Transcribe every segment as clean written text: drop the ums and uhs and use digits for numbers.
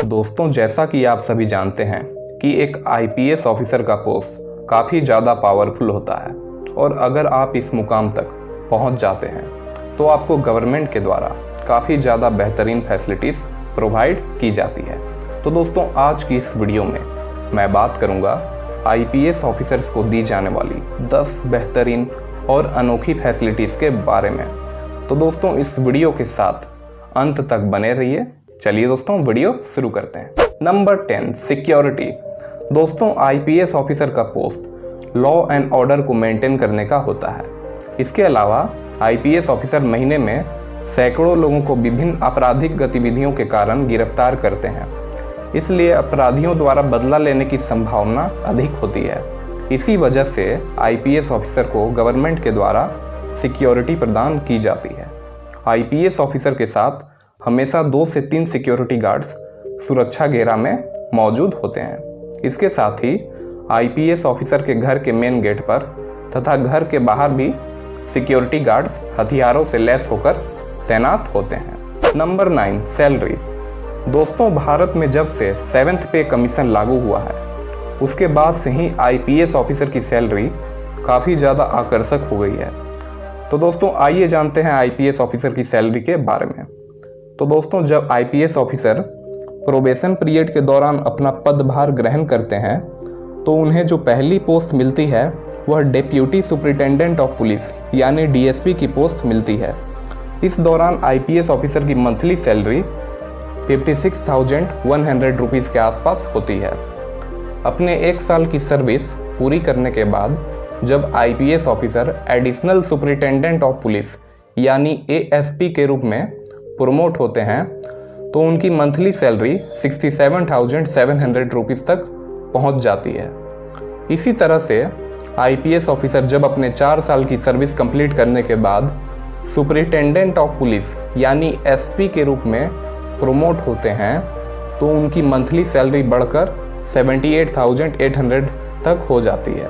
दोस्तों, जैसा कि आप सभी जानते हैं कि एक आईपीएस ऑफिसर का पोस्ट काफ़ी ज़्यादा पावरफुल होता है और अगर आप इस मुकाम तक पहुंच जाते हैं तो आपको गवर्नमेंट के द्वारा काफ़ी ज़्यादा बेहतरीन फैसिलिटीज़ प्रोवाइड की जाती है। तो दोस्तों, आज की इस वीडियो में मैं बात करूंगा आईपीएस ऑफिसर्स को दी जाने वाली 10 बेहतरीन और अनोखी फैसिलिटीज़ के बारे में। तो दोस्तों, इस वीडियो के साथ अंत तक बने रहिए। चलिए दोस्तों, वीडियो शुरू करते हैं। Number 10, security. दोस्तों, आईपीएस ऑफिसर का पोस्ट लॉ एंड ऑर्डर को मेंटेन करने का होता है। इसके अलावा आईपीएस ऑफिसर महीने में सैकड़ों लोगों को विभिन्न आपराधिक गतिविधियों के कारण गिरफ्तार करते हैं, इसलिए अपराधियों द्वारा बदला लेने की संभावना अधिक होती है। इसी वजह से आईपीएस ऑफिसर को गवर्नमेंट के द्वारा सिक्योरिटी प्रदान की जाती है। आईपीएस ऑफिसर के साथ हमेशा 2 से 3 सिक्योरिटी गार्ड्स सुरक्षा घेरा में मौजूद होते हैं। इसके साथ ही आईपीएस ऑफिसर के घर के मेन गेट पर तथा घर के बाहर भी सिक्योरिटी गार्ड्स हथियारों से लैस होकर तैनात होते हैं। Number 9, salary. दोस्तों, भारत में जब से 7th पे कमीशन लागू हुआ है उसके बाद से ही आईपीएस ऑफिसर की सैलरी काफ़ी ज़्यादा आकर्षक हो गई है। तो दोस्तों, आइए जानते हैं आईपीएस ऑफिसर की सैलरी के बारे में। तो दोस्तों, जब आईपीएस ऑफिसर प्रोबेशन पीरियड के दौरान अपना पदभार ग्रहण करते हैं तो उन्हें जो पहली पोस्ट मिलती है वह डेप्यूटी सुपरिटेंडेंट ऑफ पुलिस यानी डीएसपी की पोस्ट मिलती है। इस दौरान आईपीएस ऑफिसर की मंथली सैलरी 56,100 रुपीज़ के आसपास होती है। अपने 1 साल की सर्विस पूरी करने के बाद जब IPS officer additional superintendent of police यानी एएसपी के रूप में प्रमोट होते हैं तो उनकी मंथली सैलरी 67,700 रुपीज़ तक पहुंच जाती है। इसी तरह से आईपीएस ऑफिसर जब अपने 4 साल की सर्विस कंप्लीट करने के बाद सुपरिटेंडेंट ऑफ पुलिस यानी एसपी के रूप में प्रमोट होते हैं तो उनकी मंथली सैलरी बढ़कर 78,800 तक हो जाती है।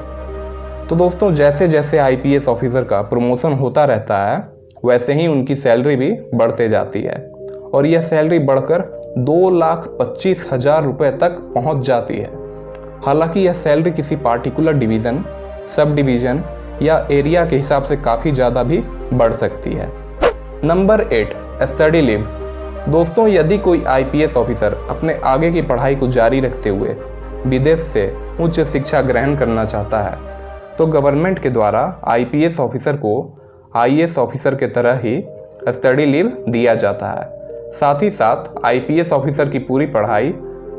तो दोस्तों, जैसे जैसे आईपीएस ऑफिसर का प्रमोशन होता रहता है वैसे ही उनकी सैलरी भी बढ़ते जाती है और यह सैलरी बढ़कर 2,25,000 रुपये तक पहुंच जाती है। हालांकि यह सैलरी किसी पार्टिकुलर डिवीज़न, सब डिवीज़न या एरिया के हिसाब से काफ़ी ज़्यादा भी बढ़ सकती है। Number 8, study leave. दोस्तों, यदि कोई आईपीएस ऑफिसर अपने आगे की पढ़ाई को जारी रखते हुए विदेश से उच्च शिक्षा ग्रहण करना चाहता है तो गवर्नमेंट के द्वारा आईपीएस ऑफिसर को आईएएस ऑफिसर के तरह ही स्टडी लीव दिया जाता है। साथ ही साथ आईपीएस ऑफिसर की पूरी पढ़ाई,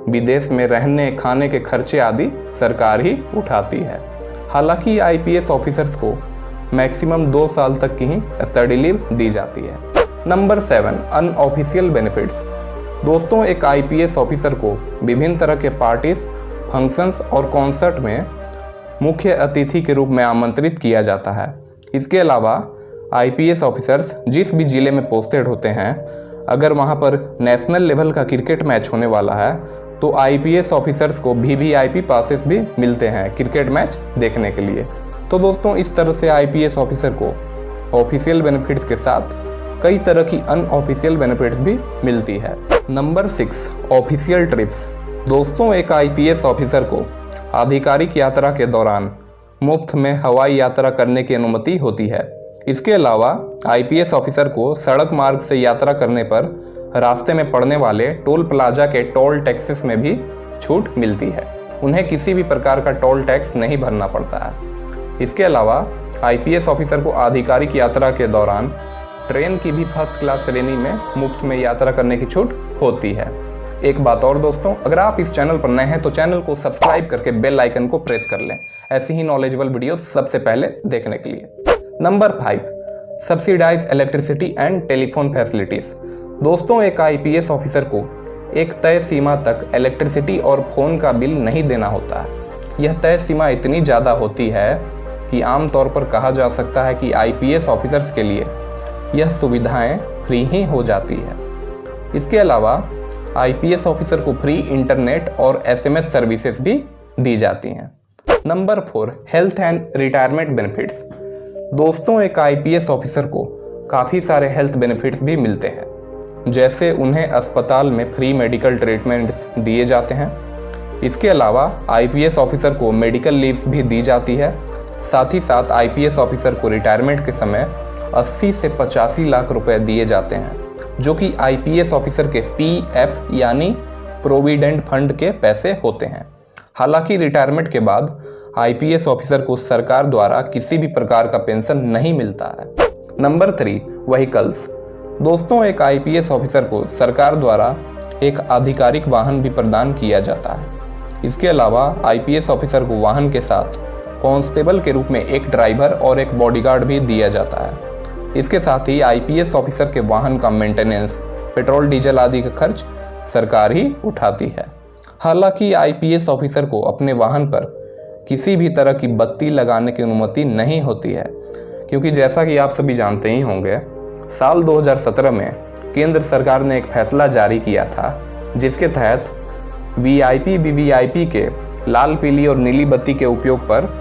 विदेश में रहने खाने के खर्चे आदि सरकार ही उठाती है। हालांकि आईपीएस ऑफिसर्स को मैक्सिमम 2 साल तक की ही स्टडी लीव दी जाती है। Number 7, unofficial benefits. दोस्तों, एक आईपीएस ऑफिसर को विभिन्न तरह के पार्टीज, फंक्शंस और कॉन्सर्ट में मुख्य अतिथि के रूप में आमंत्रित किया जाता है। इसके अलावा आईपीएस ऑफिसर्स जिस भी जिले में पोस्टेड होते हैं, अगर वहां पर नेशनल लेवल का क्रिकेट मैच होने वाला है तो आईपीएस ऑफिसर्स को वीवीआईपी पासेस भी मिलते हैं क्रिकेट मैच देखने के लिए। तो दोस्तों, इस तरह से आईपीएस ऑफिसर को ऑफिशियल बेनिफिट्स के साथ कई तरह की अनऑफिशियल बेनिफिट्स भी मिलती है। Number 6, official trips. दोस्तों, एक आईपीएस ऑफिसर को आधिकारिक यात्रा के दौरान मुफ्त में हवाई यात्रा करने की अनुमति होती है। इसके अलावा आईपीएस ऑफिसर को सड़क मार्ग से यात्रा करने पर रास्ते में पड़ने वाले टोल प्लाजा के टोल टैक्सेस में भी छूट मिलती है। उन्हें किसी भी प्रकार का टोल टैक्स नहीं भरना पड़ता है। इसके अलावा आईपीएस ऑफिसर को आधिकारिक यात्रा के दौरान ट्रेन की भी फर्स्ट क्लास श्रेणी में मुफ्त में यात्रा करने की छूट होती है। एक बात और दोस्तों, अगर आप इस चैनल पर नए हैं तो चैनल को सब्सक्राइब करके बेल आइकन को प्रेस कर लें ऐसी ही नॉलेजेबल वीडियो सबसे पहले देखने के लिए। Number 5, subsidised electricity and telephone facilities. दोस्तों, एक आईपीएस ऑफिसर को एक तय सीमा तक इलेक्ट्रिसिटी और फोन का बिल नहीं देना होता है। यह तय सीमा इतनी ज़्यादा होती है कि आमतौर पर कहा जा सकता है कि आईपीएस ऑफिसर्स के लिए यह सुविधाएं फ्री ही हो जाती है। इसके अलावा आईपीएस ऑफिसर को फ्री इंटरनेट और एसएमएस सर्विसेज भी दी जाती हैं। Number 4, health and retirement benefits. दोस्तों, एक आईपीएस ऑफिसर को काफ़ी सारे हेल्थ बेनिफिट्स भी मिलते हैं। जैसे उन्हें अस्पताल में फ्री मेडिकल ट्रीटमेंट्स दिए जाते हैं। इसके अलावा आईपीएस ऑफिसर को मेडिकल लीव्स भी दी जाती है। साथ ही साथ आईपीएस ऑफिसर को रिटायरमेंट के समय 80 से 85 लाख रुपए दिए जाते हैं, जो कि आईपीएस ऑफिसर के पीएफ यानी प्रोविडेंट फंड के पैसे होते हैं। हालांकि रिटायरमेंट के बाद आईपीएस ऑफिसर को सरकार द्वारा किसी भी प्रकार का पेंशन नहीं मिलता है। Number 3, vehicles. दोस्तों, एक आईपीएस ऑफिसर को सरकार द्वारा एक आधिकारिक वाहन भी प्रदान किया जाता है। इसके अलावा आईपीएस ऑफिसर को वाहन के साथ कांस्टेबल के रूप में एक ड्राइवर और एक बॉडीगार्ड भी दिया जाता है। इसके साथ ही आईपीएस ऑफिसर के वाहन का मेंटेनेंस, पेट्रोल डीजल आदि का खर्च सरकार ही उठाती है। हालांकि आईपीएस ऑफिसर को अपने वाहन पर किसी भी तरह की बत्ती लगाने की अनुमति नहीं होती है, क्योंकि जैसा कि आप सभी जानते ही होंगे, साल 2017 में केंद्र सरकार ने एक फैसला जारी किया था, जिसके तहत वीआईपी वीवीआईपी के लाल, पीली और नीली बत्ती के उपयोग पर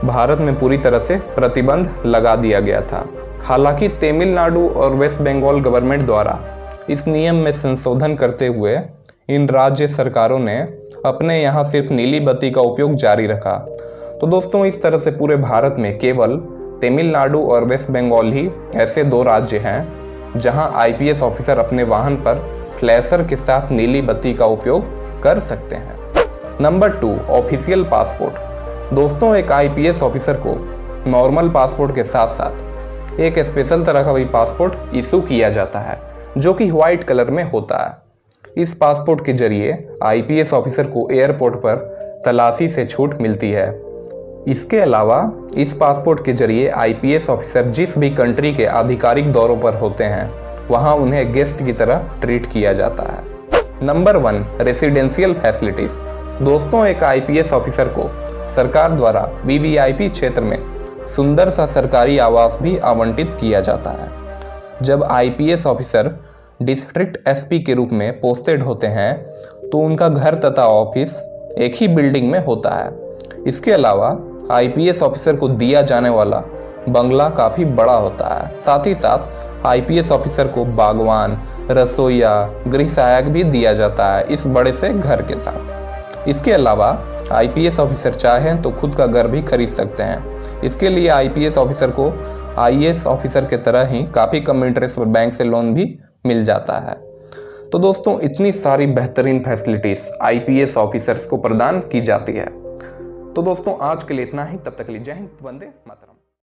भारत में पूरी तरह से प्रतिबंध लगा दिया गया था। हालांकि तमिलनाडु और वेस्ट बंगाल गवर्नमेंट द्वारा इस नियम में संशोधन करते हुए इन राज्य सरकारों ने अपने यहाँ सिर्फ नीली बत्ती का उपयोग जारी रखा। तो दोस्तों, इस तरह से पूरे भारत में केवल तमिलनाडु और वेस्ट बंगाल ही ऐसे 2 राज्य हैं जहां आईपीएस ऑफिसर अपने वाहन पर फ्लैशर के साथ नीली बत्ती का उपयोग कर सकते हैं। Number 2, official passport. दोस्तों, एक आईपीएस ऑफिसर को नॉर्मल पासपोर्ट के साथ साथ एक स्पेशल तरह का भी पासपोर्ट इशू किया जाता है, जो कि व्हाइट कलर में होता है। इस पासपोर्ट के जरिए आईपीएस ऑफिसर को एयरपोर्ट पर तलाशी से छूट मिलती है। इसके अलावा इस पासपोर्ट के जरिए आईपीएस ऑफिसर जिस भी कंट्री के आधिकारिक दौरों पर होते हैं, वहां उन्हें गेस्ट की तरह ट्रीट किया जाता है। Number 1, residential facilities. दोस्तों, एक आईपीएस ऑफिसर को सरकार द्वारा वीवीआईपी क्षेत्र में सुंदर सा सरकारी आवास भी आवंटित किया जाता है। जब आईपीएस ऑफिसर डिस्ट्रिक्ट एसपी के रूप में पोस्टेड होते हैं, तो उनका घर तथा ऑफिस एक ही बिल्डिंग में होता है। इसके अलावा आईपीएस ऑफिसर को दिया जाने वाला बंगला काफी बड़ा होता है। साथ ही साथ आईपीएस ऑफिसर को बागवान, रसोईया, गृह सहायक भी दिया जाता है इस बड़े से घर के साथ। इसके अलावा आईपीएस ऑफिसर चाहें तो खुद का घर भी खरीद सकते हैं। इसके लिए आईपीएस ऑफिसर को आईएएस ऑफिसर के तरह ही काफ़ी कम इंटरेस्ट पर बैंक से लोन भी मिल जाता है। तो दोस्तों, इतनी सारी बेहतरीन फैसिलिटीज आईपीएस ऑफिसर्स को प्रदान की जाती है। तो दोस्तों, आज के लिए इतना ही। तब तक के लिए जय हिंद, वंदे मातरम।